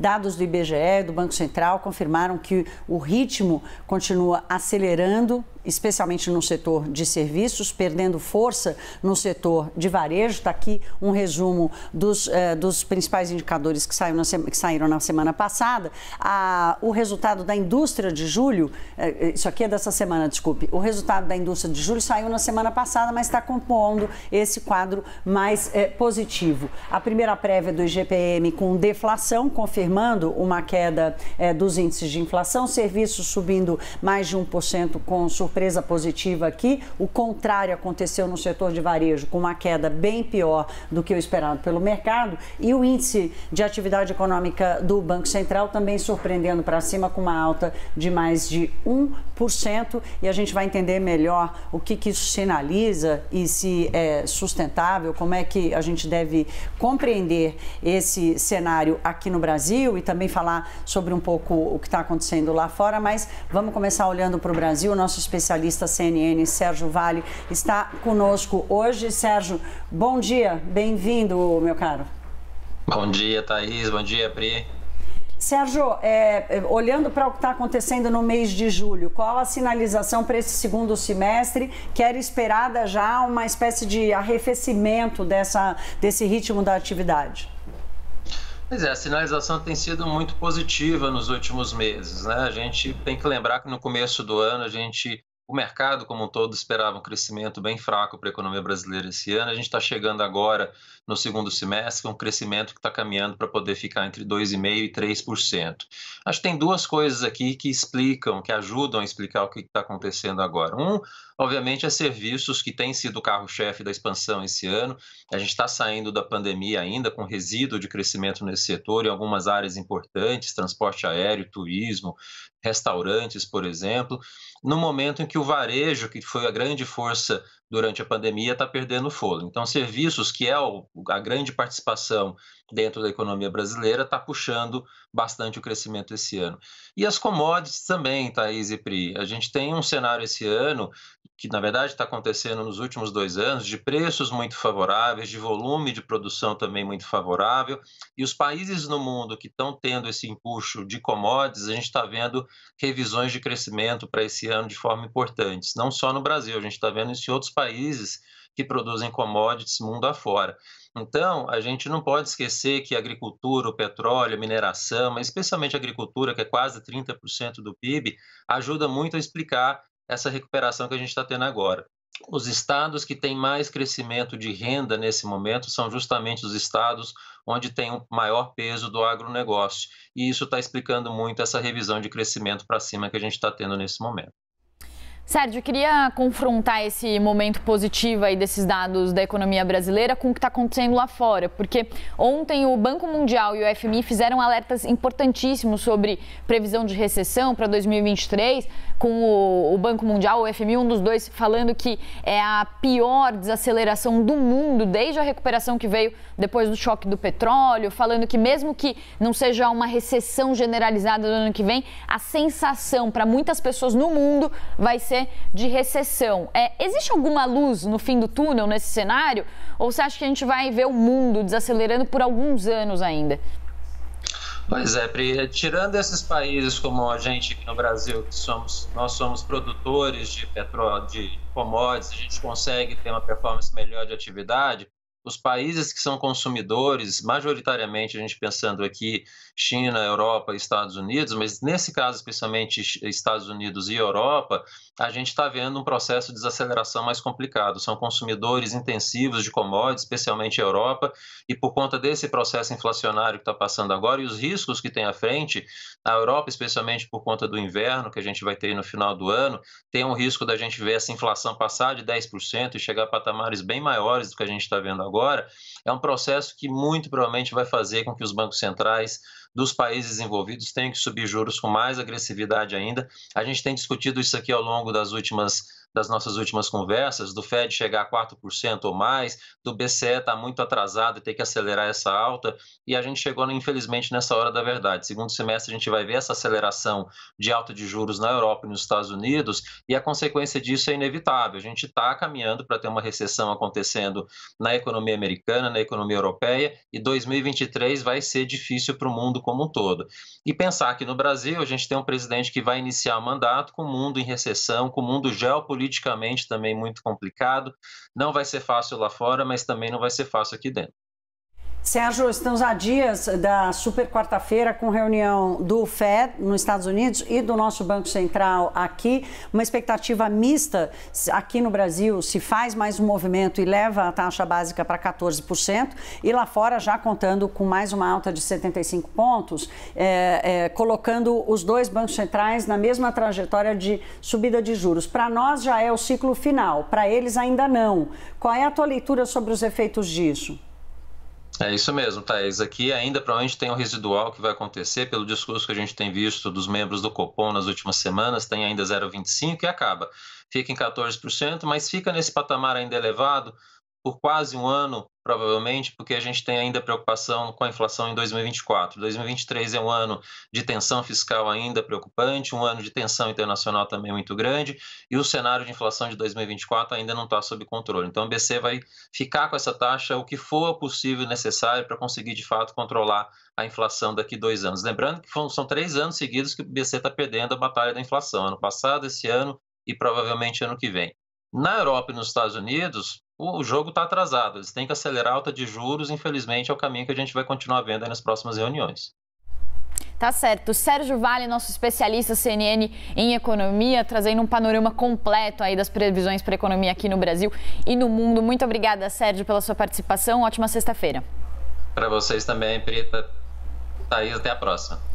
dados do IBGE, do Banco Central, confirmaram que o ritmo continua acelerando, especialmente no setor de serviços, perdendo força no setor de varejo. Está aqui um resumo dos principais indicadores que saíram na semana passada. O resultado da indústria de julho, isso aqui é dessa semana, desculpe, o resultado da indústria de julho saiu na semana passada, mas está compondo esse quadro mais positivo. A primeira prévia do IGPM com deflação, confirmando uma queda dos índices de inflação, serviços subindo mais de 1% com surpresa positiva aqui. O contrário aconteceu no setor de varejo, com uma queda bem pior do que o esperado pelo mercado, e o índice de atividade econômica do Banco Central também surpreendendo para cima, com uma alta de mais de 1%, e a gente vai entender melhor o que isso sinaliza e se é sustentável, como é que a gente deve compreender esse cenário aqui no Brasil e também falar sobre um pouco o que está acontecendo lá fora. Mas vamos começar olhando para o Brasil. O nosso especialista CNN, Sérgio Vale, está conosco hoje. Sérgio, bom dia, bem-vindo, meu caro. Bom dia, Thaís, bom dia, Pri. Sérgio, olhando para o que está acontecendo no mês de julho, qual a sinalização para esse segundo semestre, que era esperada já uma espécie de arrefecimento desse ritmo da atividade? Pois é, a sinalização tem sido muito positiva nos últimos meses, né? A gente tem que lembrar que no começo do ano o mercado como um todo esperava um crescimento bem fraco para a economia brasileira esse ano. A gente está chegando agora no segundo semestre com um crescimento que está caminhando para poder ficar entre 2,5% e 3%. Acho que tem duas coisas aqui que explicam, que ajudam a explicar o que está acontecendo agora. Obviamente, é serviços, que tem sido o carro-chefe da expansão esse ano. A gente está saindo da pandemia ainda com resíduo de crescimento nesse setor em algumas áreas importantes, transporte aéreo, turismo, restaurantes, por exemplo, no momento em que o varejo, que foi a grande força durante a pandemia, está perdendo fôlego. Então, serviços, que é a grande participação dentro da economia brasileira, está puxando bastante o crescimento esse ano. E as commodities também, Thaís e Pri. A gente tem um cenário esse ano, que na verdade está acontecendo nos últimos 2 anos, de preços muito favoráveis, de volume de produção também muito favorável, e os países no mundo que estão tendo esse empuxo de commodities, a gente está vendo revisões de crescimento para esse ano de forma importante, não só no Brasil, a gente está vendo isso em outros países que produzem commodities mundo afora. Então, a gente não pode esquecer que a agricultura, o petróleo, a mineração, mas especialmente a agricultura, que é quase 30% do PIB, ajuda muito a explicar essa recuperação que a gente está tendo agora. Os estados que têm mais crescimento de renda nesse momento são justamente os estados onde tem um maior peso do agronegócio. E isso está explicando muito essa revisão de crescimento para cima que a gente está tendo nesse momento. Sérgio, eu queria confrontar esse momento positivo aí desses dados da economia brasileira com o que está acontecendo lá fora, porque ontem o Banco Mundial e o FMI fizeram alertas importantíssimos sobre previsão de recessão para 2023, com o Banco Mundial, o FMI, um dos dois, falando que é a pior desaceleração do mundo desde a recuperação que veio depois do choque do petróleo, falando que mesmo que não seja uma recessão generalizada no ano que vem, a sensação para muitas pessoas no mundo vai ser de recessão. Existe alguma luz no fim do túnel nesse cenário? Ou você acha que a gente vai ver o mundo desacelerando por alguns anos ainda? Pois é, Pri, tirando esses países como a gente aqui no Brasil, que nós somos produtores de petróleo, de commodities, a gente consegue ter uma performance melhor de atividade. Os países que são consumidores, majoritariamente a gente pensando aqui China, Europa e Estados Unidos, mas nesse caso especialmente Estados Unidos e Europa, a gente está vendo um processo de desaceleração mais complicado. São consumidores intensivos de commodities, especialmente a Europa, e por conta desse processo inflacionário que está passando agora e os riscos que tem à frente, a Europa, especialmente por conta do inverno que a gente vai ter no final do ano, tem um risco da gente ver essa inflação passar de 10% e chegar a patamares bem maiores do que a gente está vendo agora. É um processo que muito provavelmente vai fazer com que os bancos centrais dos países desenvolvidos tenham que subir juros com mais agressividade ainda. A gente tem discutido isso aqui ao longo das últimas das nossas últimas conversas, do Fed chegar a 4% ou mais, do BCE estar muito atrasado e ter que acelerar essa alta, e a gente chegou, infelizmente, nessa hora da verdade. Segundo semestre, a gente vai ver essa aceleração de alta de juros na Europa e nos Estados Unidos, e a consequência disso é inevitável. A gente está caminhando para ter uma recessão acontecendo na economia americana, na economia europeia, e 2023 vai ser difícil para o mundo como um todo. E pensar que no Brasil a gente tem um presidente que vai iniciar o mandato com o mundo em recessão, com o mundo geopoliticamente também muito complicado. Não vai ser fácil lá fora, mas também não vai ser fácil aqui dentro. Sérgio, estamos a dias da super quarta-feira com reunião do Fed nos Estados Unidos e do nosso Banco Central aqui. Uma expectativa mista aqui no Brasil, se faz mais um movimento e leva a taxa básica para 14%, e lá fora já contando com mais uma alta de 75 pontos, colocando os dois bancos centrais na mesma trajetória de subida de juros. Para nós já é o ciclo final, para eles ainda não. Qual é a tua leitura sobre os efeitos disso? É isso mesmo, Thaís. Aqui ainda provavelmente tem um residual que vai acontecer, pelo discurso que a gente tem visto dos membros do Copom nas últimas semanas, tem ainda 0,25 e acaba. Fica em 14%, mas fica nesse patamar ainda elevado por quase um ano, provavelmente, porque a gente tem ainda preocupação com a inflação em 2024. 2023 é um ano de tensão fiscal ainda preocupante, um ano de tensão internacional também muito grande, e o cenário de inflação de 2024 ainda não está sob controle. Então, o BC vai ficar com essa taxa o que for possível e necessário para conseguir, de fato, controlar a inflação daqui a 2 anos. Lembrando que são 3 anos seguidos que o BC está perdendo a batalha da inflação, ano passado, esse ano e provavelmente ano que vem. Na Europa e nos Estados Unidos, o jogo está atrasado, eles têm que acelerar a alta de juros, infelizmente é o caminho que a gente vai continuar vendo aí nas próximas reuniões. Tá certo. Sérgio Vale, nosso especialista CNN em economia, trazendo um panorama completo aí das previsões para a economia aqui no Brasil e no mundo. Muito obrigada, Sérgio, pela sua participação. Ótima sexta-feira. Para vocês também, Preta. Thaís, até a próxima.